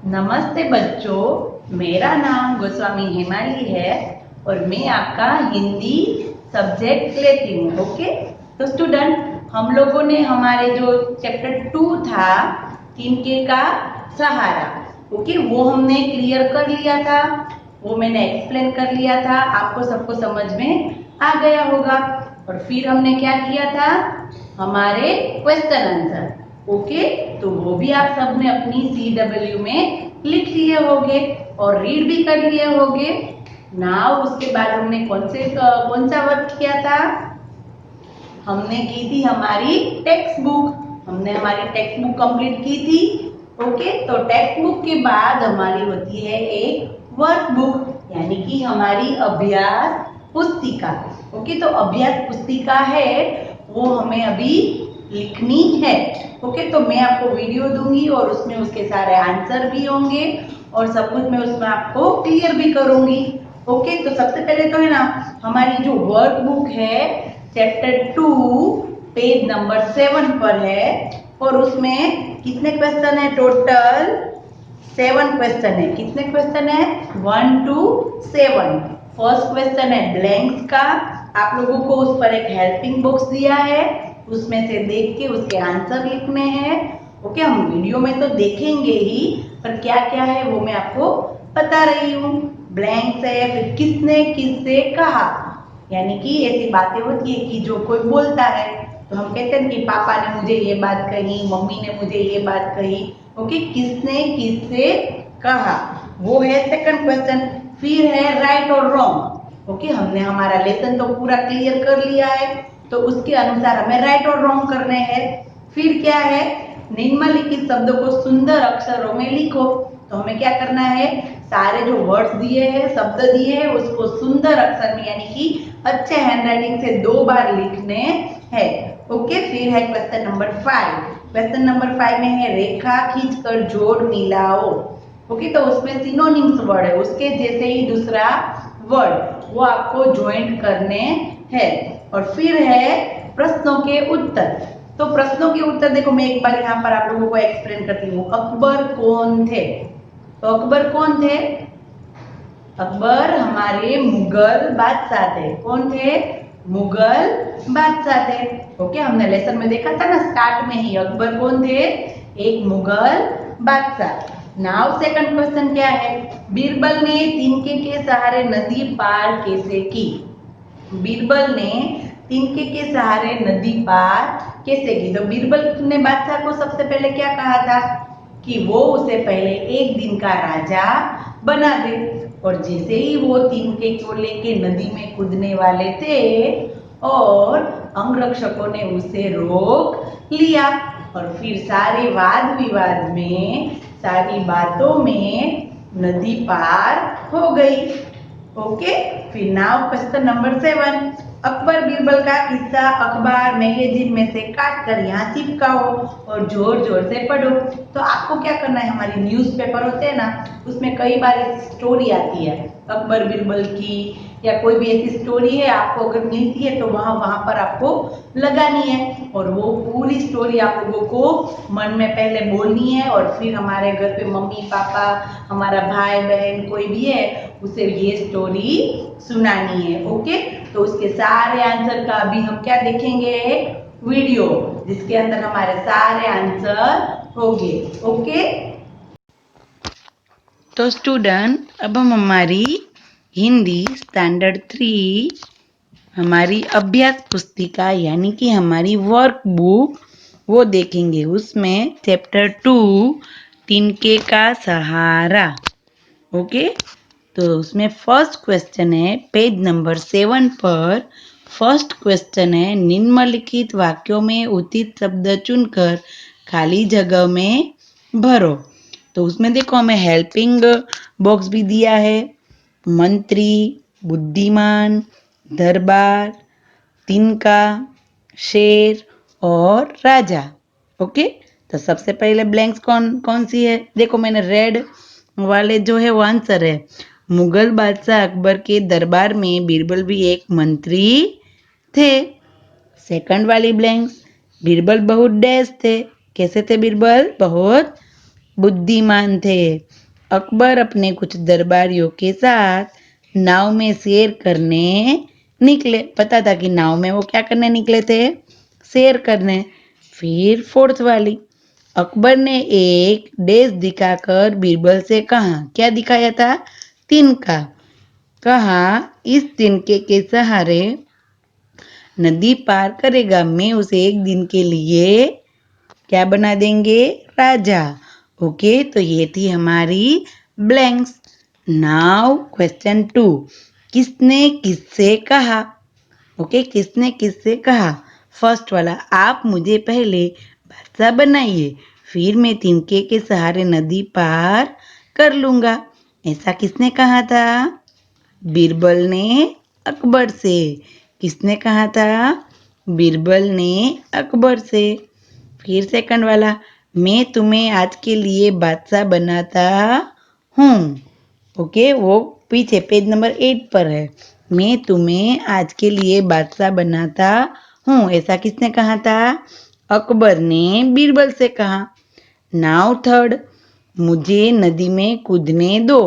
नमस्ते बच्चों, मेरा नाम गोस्वामी हेमाली है और मैं आपका हिंदी सब्जेक्ट लेती हूँ। ओके, तो स्टूडेंट, हम लोगों ने हमारे जो चैप्टर 2 था तिनके का सहारा, ओके, वो हमने क्लियर कर लिया था। वो मैंने एक्सप्लेन कर लिया था, आपको सबको समझ में आ गया होगा। और फिर हमने क्या किया था, हमारे क्वेश्चन आंसर, ओके, तो वो भी आप सबने अपनी CW में लिख लिए होंगे और रीड भी कर लिए होंगे। नाउ उसके बाद हमने कौन सा वर्क किया था, हमने की थी हमारी टेक्स्ट बुक। हमने हमारी टेक्स्ट बुक कंप्लीट की थी। ओके, तो टेक्स्ट बुक के बाद हमारी होती है एक वर्क बुक, यानी कि हमारी अभ्यास पुस्तिका। ओके, तो अभ्यास पुस्तिका है वो हमें अभी लिखनी है। ओके, तो मैं आपको वीडियो दूंगी और उसमें उसके सारे आंसर भी होंगे और सब कुछ मैं उसमें आपको क्लियर भी करूंगी। ओके, तो सबसे पहले तो है ना, हमारी जो वर्क बुक है चैप्टर 2 पेज नंबर 7 पर है और उसमें कितने क्वेश्चन है, टोटल 7 क्वेश्चन है। कितने क्वेश्चन है, 1 to 7। फर्स्ट क्वेश्चन है ब्लैंक्स का। आप लोगों को उस पर एक हेल्पिंग बॉक्स दिया है, उसमें से देख के उसके आंसर लिखने हैं। ओके, हम वीडियो में तो देखेंगे ही, पर क्या क्या है वो मैं आपको बता रही हूँ। ब्लैंक्स है, फिर किसने किससे कहा, यानी कि ऐसी बातें होती है कि जो कोई बोलता है तो हम कहते हैं कि पापा ने मुझे ये बात कही, मम्मी ने मुझे ये बात कही। ओके, किसने किससे कहा, वो है सेकंड क्वेश्चन। फिर है राइट और रॉन्ग। ओके, हमने हमारा लेसन तो पूरा क्लियर कर लिया है, तो उसके अनुसार हमें राइट और रॉन्ग करने हैं। फिर क्या है, निम्नलिखित शब्दों को सुंदर अक्षरों में लिखो। तो हमें क्या करना है, सारे जो वर्ड्स दिए हैं, शब्द दिए हैं, उसको सुंदर अक्षर में यानी कि अच्छे हैंडराइटिंग से 2 बार लिखने हैं। ओके, फिर है क्वेश्चन नंबर 5। क्वेश्चन नंबर 5 में है रेखा खींचकर जोड़ मिलाओ। ओके, तो उसमें सिनोनिम्स वर्ड है, उसके जैसे ही दूसरा वर्ड वो आपको ज्वाइंट करने हैं। और फिर है प्रश्नों के उत्तर। तो प्रश्नों के उत्तर देखो, मैं एक बार यहाँ पर आप लोगों को एक्सप्लेन करती हूँ। अकबर कौन थे, तो अकबर कौन थे, अकबर हमारे मुगल बादशाह थे। कौन थे, मुगल बादशाह थे। ओके, हमने लेसन में देखा था ना स्टार्ट में ही, अकबर कौन थे, एक मुगल बादशाह। नाउ सेकंड क्वेश्चन क्या है, बीरबल ने तिनके के सहारे नदी पार कैसे की। बीरबल ने तिनके के सहारे नदी पार कैसे की। तो बीरबल ने बादशाह को सबसे पहले क्या कहा था कि वो उसे पहले एक दिन का राजा बना दे। और जैसे ही वो तिनके को लेके नदी में कूदने वाले थे और अंगरक्षकों ने उसे रोक लिया और फिर सारे वाद विवाद में, सारी बातों में नदी पार हो गई। ओके, फिर now question number 7। Akbar Birbal का किस्सा अखबार मैगजीन में से काट कर यहाँ चिपकाओ और जोर जोर से पढ़ो। तो आपको क्या करना है, हमारी न्यूज़पेपर होते हैं ना, उसमें कई बार स्टोरी आती है अकबर बीरबल की, या कोई भी ऐसी स्टोरी है आपको अगर मिलती है तो वहां पर आपको लगानी है और वो पूरी स्टोरी आप लोगों को मन में पहले बोलनी है और फिर हमारे घर पे मम्मी पापा, हमारा भाई बहन कोई भी है उसे ये स्टोरी सुनानी है। ओके, तो उसके सारे आंसर का अभी हम क्या देखेंगे, वीडियो, जिसके अंदर हमारे सारे आंसर होंगे। ओके, तो स्टूडेंट, अब हम हमारी हिंदी स्टैंडर्ड 3 हमारी अभ्यास पुस्तिका यानी कि हमारी वर्क बुक वो देखेंगे। उसमें चैप्टर 2 तिनके का सहारा। ओके, तो उसमें फर्स्ट क्वेश्चन है पेज नंबर 7 पर। फर्स्ट क्वेश्चन है निम्नलिखित वाक्यों में उचित शब्द चुनकर खाली जगह में भरो। तो उसमें देखो हमें हेल्पिंग बॉक्स भी दिया है, मंत्री, बुद्धिमान, दरबार, तिनका, शेर और राजा। ओके, तो सबसे पहले ब्लैंक्स कौन कौन सी है, देखो मैंने रेड वाले जो है वो आंसर है। मुगल बादशाह अकबर के दरबार में बीरबल भी एक मंत्री थे। सेकंड वाली ब्लैंक्स, बीरबल बहुत डैश थे, कैसे थे बीरबल, बहुत बुद्धिमान थे। अकबर अपने कुछ दरबारियों के साथ नाव में सैर करने निकले। पता था कि नाव में वो क्या करने निकले थे? सैर करने। फिर फोर्थ वाली, अकबर ने एक डेज दिखाकर बीरबल से कहा। क्या दिखाया था? तिनका। कहा, इस तिनके के सहारे नदी पार करेगा, मैं उसे एक दिन के लिए क्या बना देंगे? राजा। ओके, तो ये थी हमारी ब्लैंक्स। नाउ क्वेश्चन 2, किसने किससे कहा? ओके, किसने किससे कहा? फर्स्ट वाला, आप मुझे पहले बादशाह बनाइए, फिर मैं तिनके के सहारे नदी पार कर लूंगा। ऐसा किसने कहा था? बीरबल ने अकबर से। किसने कहा था? बीरबल ने अकबर से। फिर सेकंड वाला, मैं तुम्हें आज के लिए बादशाह बनाता हूँ। ओके, वो पीछे पेज नंबर 8 पर है। मैं तुम्हें आज के लिए बादशाह बनाता हूँ, ऐसा किसने कहा था? अकबर ने बीरबल से कहा। नाउ थर्ड, मुझे नदी में कूदने दो,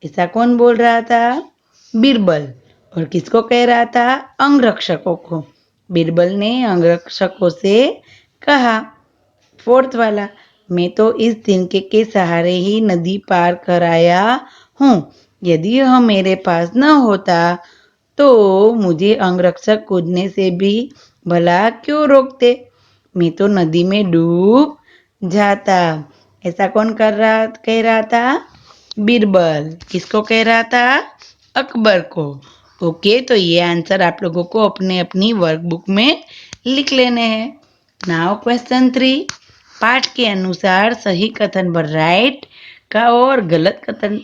ऐसा कौन बोल रहा था? बीरबल। और किसको कह रहा था? अंगरक्षकों को। बीरबल ने अंगरक्षकों से कहा। फोर्थ वाला, मैं तो इस तिनके के सहारे ही नदी पार कर आया हूँ, यदि यह मेरे पास न होता तो मुझे अंगरक्षक कूदने से भी भला क्यों रोकते? मैं तो नदी में डूब जाता। ऐसा कौन कह रहा था? बीरबल। किसको कह रहा था? अकबर को। ओके, तो ये आंसर आप लोगों को अपने अपनी वर्कबुक में लिख लेने हैं। नाउ क्वेश्चन 3, पाठ के अनुसार सही कथन पर राइट का और गलत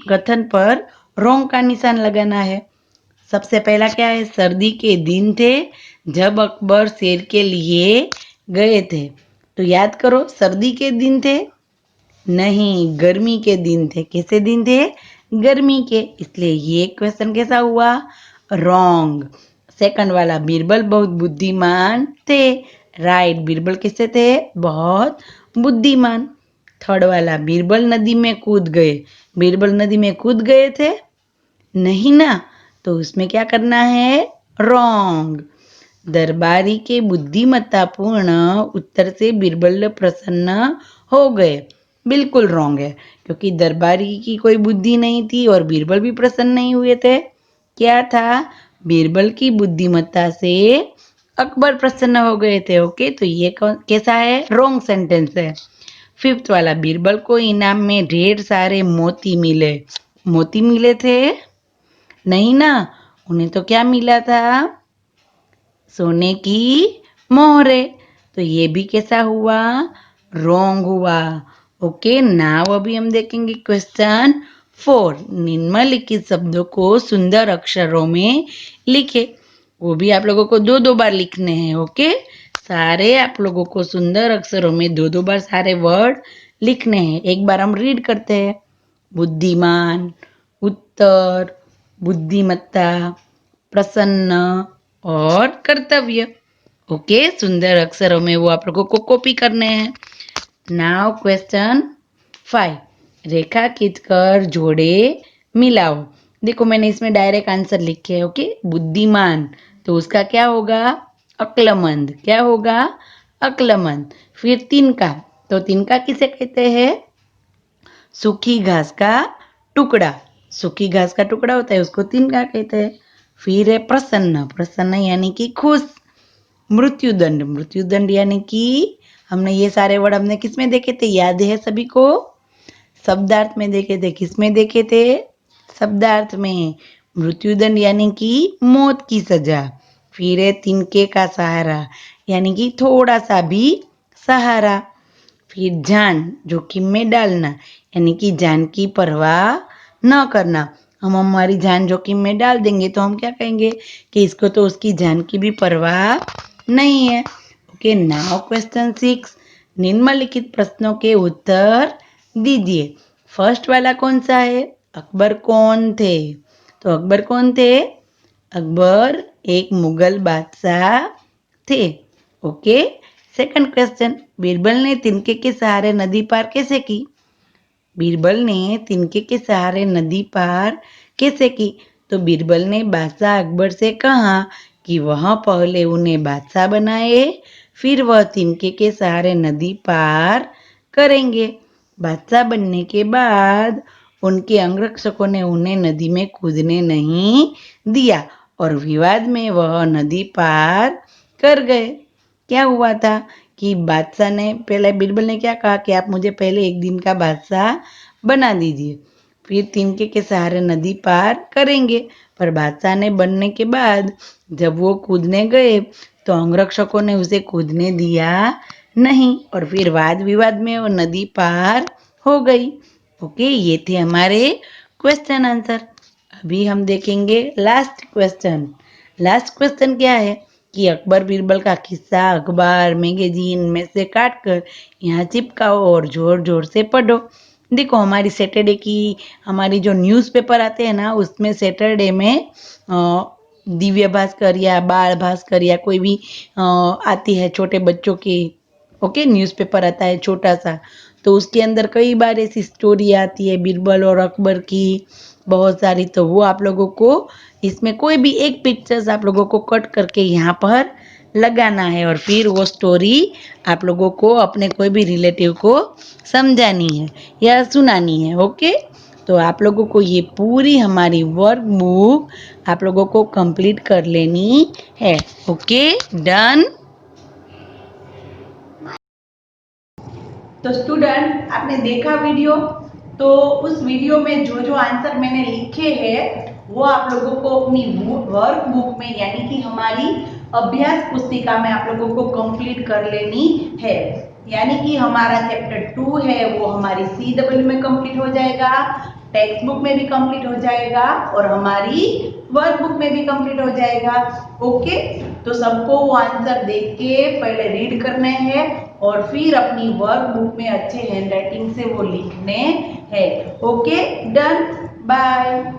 कथन पर रोंग का निशान लगाना है। सबसे पहला क्या है? सर्दी के दिन थे जब अकबर सैर के लिए गए थे। तो याद करो, सर्दी के दिन थे? नहीं, गर्मी के दिन थे। कैसे दिन थे? गर्मी के। इसलिए ये क्वेश्चन कैसा हुआ? रॉन्ग। सेकंड वाला, बीरबल बहुत बुद्धिमान थे। राइट, बीरबल किससे थे? बहुत बुद्धिमान। थर्ड वाला, बीरबल नदी में कूद गए। बीरबल नदी में कूद गए थे? नहीं ना, तो उसमें क्या करना है? रॉन्ग। दरबारी के बुद्धिमत्तापूर्ण उत्तर से बीरबल प्रसन्न हो गए। बिल्कुल रॉन्ग है, क्योंकि दरबारी की कोई बुद्धि नहीं थी और बीरबल भी प्रसन्न नहीं हुए थे। क्या था? बीरबल की बुद्धिमत्ता से अकबर प्रसन्न हो गए थे। ओके, तो ये कैसा है? रॉन्ग सेंटेंस है। फिफ्थ वाला, बीरबल को इनाम में ढेर सारे मोती मिले। मोती मिले थे? नहीं ना, उन्हें तो क्या मिला था? सोने की मोहरे। तो ये भी कैसा हुआ? रॉन्ग हुआ। ओके, नाउ अभी हम देखेंगे क्वेश्चन 4, निम्नलिखित शब्दों को सुंदर अक्षरों में लिखे। वो भी आप लोगों को दो दो बार लिखने हैं। ओके, सारे आप लोगों को सुंदर अक्षरों में दो दो बार सारे वर्ड लिखने हैं। एक बार हम रीड करते हैं। बुद्धिमान, उत्तर, बुद्धिमत्ता, प्रसन्न और कर्तव्य। ओके, सुंदर अक्षरों में वो आप लोगों को कॉपी करने हैं। नाउ क्वेश्चन 5, रेखा खींचकर जोड़े मिलाओ। देखो, मैंने इसमें डायरेक्ट आंसर लिखे है। ओके, बुद्धिमान, तो उसका क्या होगा? अक्लमंद। क्या होगा? अक्लमंद। फिर तिनका, तो तिनका किसे कहते हैं? सूखी घास का टुकड़ा। सूखी घास का टुकड़ा होता है, उसको तिनका कहते हैं। फिर है प्रसन्न। प्रसन्न यानी कि खुश। मृत्युदंड। मृत्युदंड यानी कि हमने ये सारे वर्ड हमने किस में देखे थे? याद है सभी को? शब्दार्थ में देखे थे। किस में देखे थे? शब्दार्थ में। मृत्युदंड यानी कि मौत की सजा। फिर है तिनके का सहारा, यानी कि थोड़ा सा भी सहारा। फिर जान, जोखिम में डालना, यानी कि जान की परवाह न करना। हम हमारी जान जोखिम में डाल देंगे तो हम क्या कहेंगे कि इसको तो उसकी जान की भी परवाह नहीं है। ओके, नाउ क्वेश्चन 6, निम्नलिखित प्रश्नों के उत्तर दीजिए। फर्स्ट वाला कौन सा है? अकबर कौन थे? तो अकबर कौन थे? अकबर एक मुगल बादशाह थे। ओके, सेकंड क्वेश्चन, बीरबल ने तिनके के सहारे नदी पार कैसे की? बीरबल ने तिनके के सहारे नदी पार कैसे की? तो बीरबल ने बादशाह अकबर से कहा कि वह पहले उन्हें बादशाह बनाए, फिर वह तिनके के सहारे नदी पार करेंगे। बादशाह बनने के बाद उनके अंगरक्षकों ने उन्हें नदी में कूदने नहीं दिया और विवाद में वह नदी पार कर गए। क्या हुआ था कि बादशाह ने पहले बीरबल ने क्या कहा कि आप मुझे पहले एक दिन का बादशाह बना दीजिए, फिर तिनके के सहारे नदी पार करेंगे। पर बादशाह ने बनने के बाद जब वो कूदने गए तो अंगरक्षकों ने उसे कूदने दिया नहीं और फिर वाद विवाद में वो नदी पार हो गई। ओके, ये थे हमारे क्वेश्चन आंसर। अभी हम देखेंगे लास्ट क्वेश्चन। लास्ट क्वेश्चन क्या है कि अकबर बीरबल का किस्सा अखबार मैगजीन में से काट कर यहाँ चिपकाओ और जोर जोर से पढ़ो। देखो हमारी सैटरडे की हमारी जो न्यूज़पेपर आते हैं ना, उसमें सैटरडे में दिव्य भास्कर या बाल भास्कर या कोई भी आती है छोटे बच्चों की, ओके, न्यूज़पेपर आता है छोटा सा, तो उसके अंदर कई बार ऐसी स्टोरी आती है बीरबल और अकबर की बहुत सारी। तो वो आप लोगों को इसमें कोई भी एक पिक्चर्स आप लोगों को कट करके यहाँ पर लगाना है और फिर वो स्टोरी आप लोगों को अपने कोई भी रिलेटिव को समझानी है या सुनानी है। ओके, तो आप लोगों को ये पूरी हमारी वर्क बुक आप लोगों को कंप्लीट कर लेनी है। Okay, done. तो स्टूडेंट, आपने देखा वीडियो, तो उस वीडियो में जो जो आंसर मैंने लिखे हैं वो आप लोगों को अपनी वर्क बुक में यानी कि हमारी अभ्यास पुस्तिका में आप लोगों को कंप्लीट कर लेनी है। यानी कि हमारा चैप्टर 2 है वो हमारी CW में कंप्लीट हो जाएगा, टेक्स्ट बुक में भी कंप्लीट हो जाएगा और हमारी वर्क बुक में भी कंप्लीट हो जाएगा। ओके, तो सबको वो आंसर देख के पहले रीड करने हैं और फिर अपनी वर्क बुक में अच्छे हैंड राइटिंग से वो लिखने हैं। Okay, done, bye.